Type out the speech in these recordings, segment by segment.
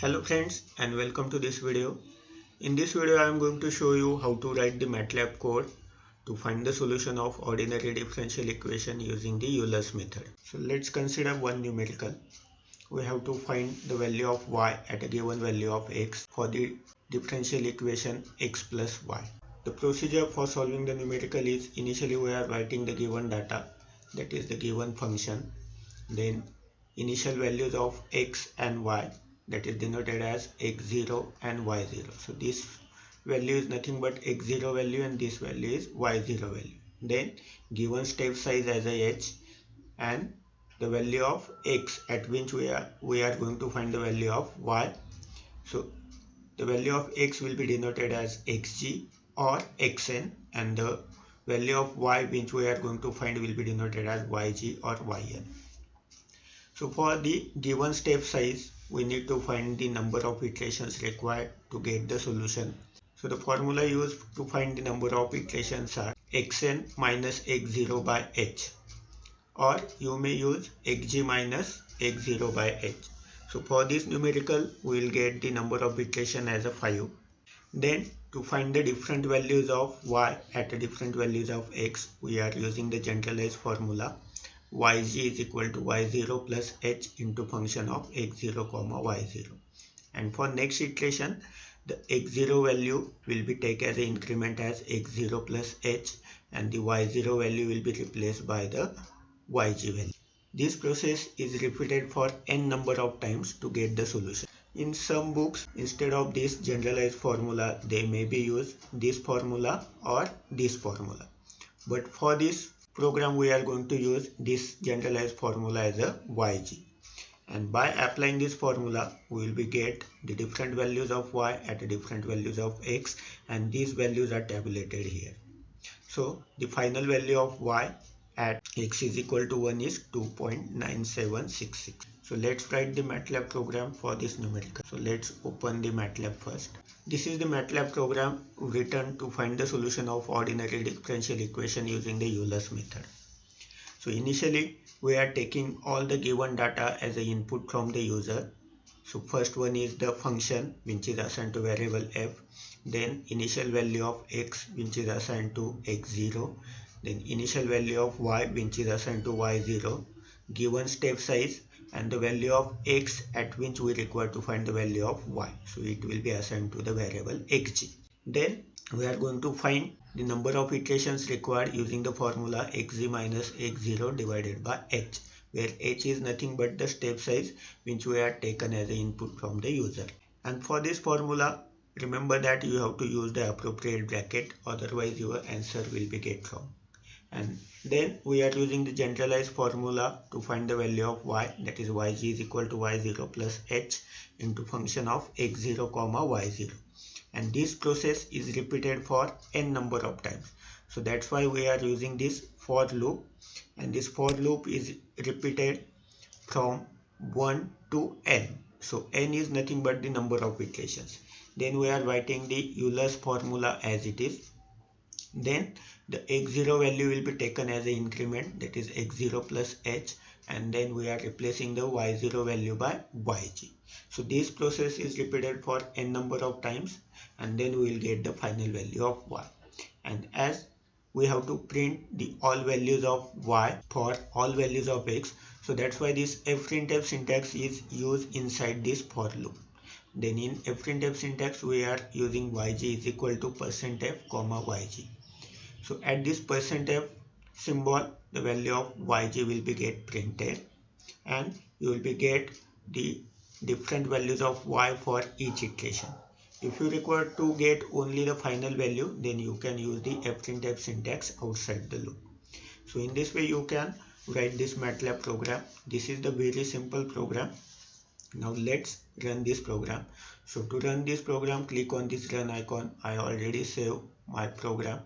Hello friends and welcome to this video. In this video I am going to show you how to write the MATLAB code to find the solution of ordinary differential equation using the Euler's method. So let's consider one numerical. We have to find the value of y at a given value of x for the differential equation x plus y. The procedure for solving the numerical is initially we are writing the given data, that is the given function, then initial values of x and y, that is denoted as x0 and y0. So this value is nothing but x0 value and this value is y0 value. Then given step size as a h and the value of x at which we are going to find the value of y. So the value of x will be denoted as xg or xn, and the value of y which we are going to find will be denoted as yg or yn. So for the given step size, we need to find the number of iterations required to get the solution. So the formula used to find the number of iterations are xn minus x0 by h, or you may use xg minus x0 by h. So for this numerical, we will get the number of iteration as a 5. Then to find the different values of y at the different values of x, we are using the generalized formula yg is equal to y0 plus h into function of x0 comma y0. And for next iteration, the x0 value will be taken as an increment as x0 plus h, and the y0 value will be replaced by the yg value. This process is repeated for n number of times to get the solution. In some books, instead of this generalized formula, they may be used this formula or this formula. But for this program, we are going to use this generalized formula as a yg. And by applying this formula, we will be get the different values of y at the different values of x, and these values are tabulated here. So the final value of y at x is equal to 1 is 2.9766. So let's write the MATLAB program for this numerical. So let's open the MATLAB first. This is the MATLAB program written to find the solution of ordinary differential equation using the Euler's method. So initially we are taking all the given data as an input from the user. So first one is the function which is assigned to variable f, then initial value of x which is assigned to x0, then initial value of y which is assigned to y0, given step size, and the value of x at which we require to find the value of y. So it will be assigned to the variable xg. Then we are going to find the number of iterations required using the formula xg minus x0 divided by h, where h is nothing but the step size which we are taken as an input from the user. And for this formula, remember that you have to use the appropriate bracket, otherwise your answer will be get wrong. And then we are using the generalized formula to find the value of y, that is yg is equal to y0 plus h into function of x0 comma y0. And this process is repeated for n number of times. So that's why we are using this for loop, and this for loop is repeated from 1 to n. So n is nothing but the number of iterations. Then we are writing the Euler's formula as it is. Then the x0 value will be taken as an increment, that is x0 plus h, and then we are replacing the y0 value by yg. So this process is repeated for n number of times, and then we will get the final value of y. And as we have to print the all values of y for all values of x, so that's why this fprintf syntax is used inside this for loop. Then in fprintf syntax we are using yg is equal to %f comma yg. So at this %f symbol, the value of yg will be get printed, and you will be get the different values of y for each iteration. If you require to get only the final value, then you can use the fprintf syntax outside the loop. So in this way you can write this MATLAB program. This is the very simple program. Now let's run this program. So to run this program, click on this run icon. I already saved my program,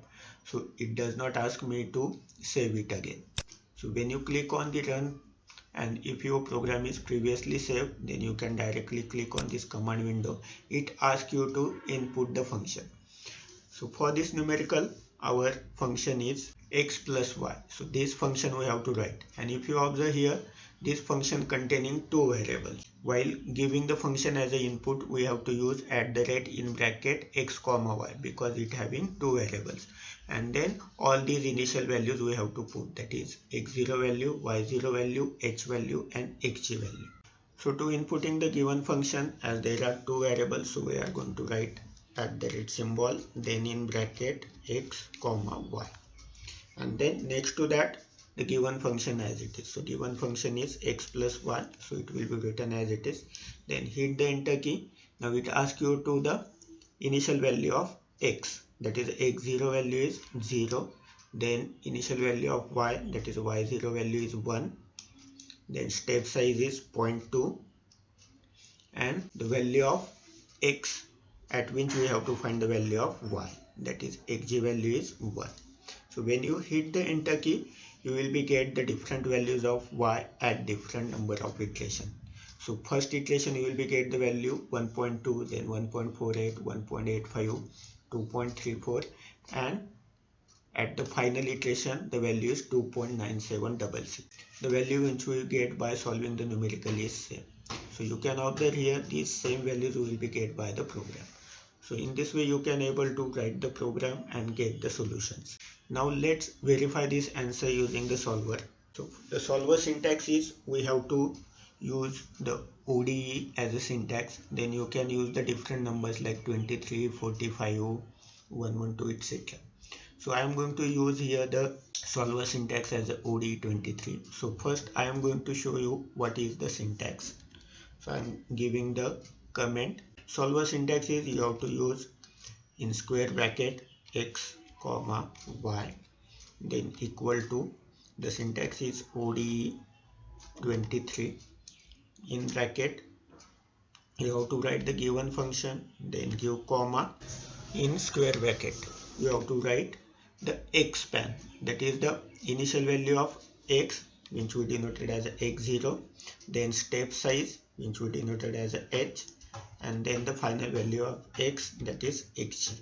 so it does not ask me to save it again. So when you click on the run, and if your program is previously saved, then you can directly click on this command window. It asks you to input the function. So for this numerical, our function is x plus y. So this function we have to write, and if you observe here, this function containing two variables. While giving the function as an input, we have to use in bracket x comma y because it having two variables, and then all these initial values we have to put, that is x0 value, y0 value, h value and xg value. So to inputting the given function, as there are two variables, so we are going to write symbol, then in bracket x comma y, and then next to that the given function as it is. So given function is x plus 1, so it will be written as it is. Then hit the enter key. Now it asks you to the initial value of x, that is x0 value is 0, then initial value of y, that is y0 value is 1, then step size is 0.2, and the value of x at which we have to find the value of y, that is xg value is 1. So when you hit the enter key, you will be get the different values of y at different number of iteration. So first iteration you will be get the value 1.2, then 1.48, 1.85, 2.34, and at the final iteration the value is 2.9766. The value which we get by solving the numerical is same. So you can observe here these same values will be get by the program. So in this way you can able to write the program and get the solutions. Now let's verify this answer using the solver. So the solver syntax is, we have to use the ODE as a syntax. Then you can use the different numbers like 23, 45, 112, etc. So I am going to use here the solver syntax as a ODE 23. So first I am going to show you what is the syntax. So I am giving the comment. Solver syntax is, you have to use in square bracket x comma y, then equal to, the syntax is ODE 23, in bracket you have to write the given function, then give comma, in square bracket you have to write the x span, that is the initial value of x which we denoted as a x0, then step size which we denoted as a h, and then the final value of x, that is xg.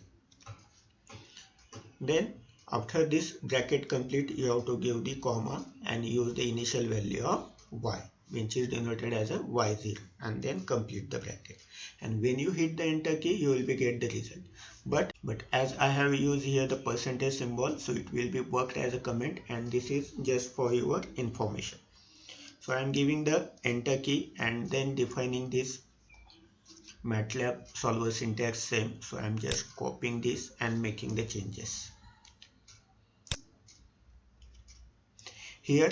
Then after this bracket complete, you have to give the comma and use the initial value of y which is denoted as a y0, and then complete the bracket. And when you hit the enter key, you will be get the result. But as I have used here the percentage symbol, so it will be worked as a comment, and this is just for your information. So I am giving the enter key and then defining this MATLAB solver syntax same. So I am just copying this and making the changes. Here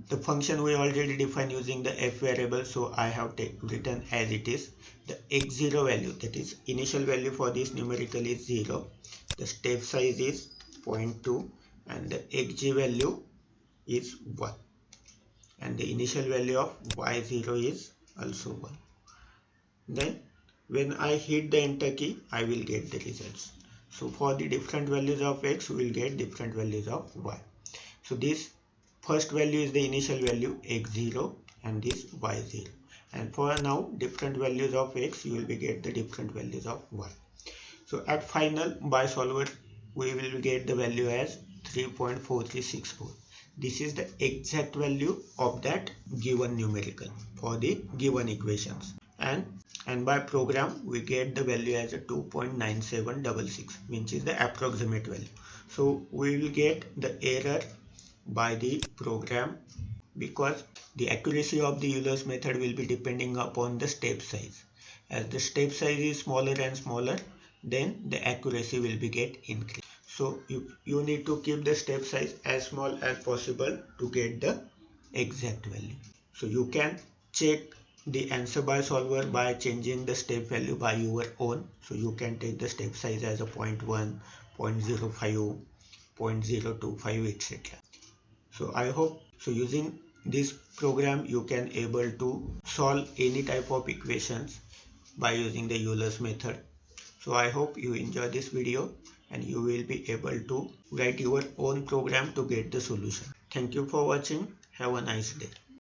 the function we already defined using the f variable, so I have written as it is. The x0 value, that is initial value for this numerical is 0, the step size is 0.2, and the xg value is 1, and the initial value of y0 is also 1. Then when I hit the enter key, I will get the results. So for the different values of x, we will get different values of y. So this first value is the initial value x0 and this y0, and for now different values of x, you will be get the different values of y. So at final by solver we will get the value as 3.4364. This is the exact value of that given numerical for the given equations, and by program we get the value as a 2.9766, which is the approximate value. So we will get the error by the program because the accuracy of the Euler's method will be depending upon the step size. As the step size is smaller and smaller, then the accuracy will be get increased. So you need to keep the step size as small as possible to get the exact value. So you can check the answer by solver by changing the step value by your own. So you can take the step size as a 0.1, 0.05, 0.025, etc. So I hope using this program you can able to solve any type of equations by using the Euler's method. So I hope you enjoy this video and you will be able to write your own program to get the solution. Thank you for watching. Have a nice day.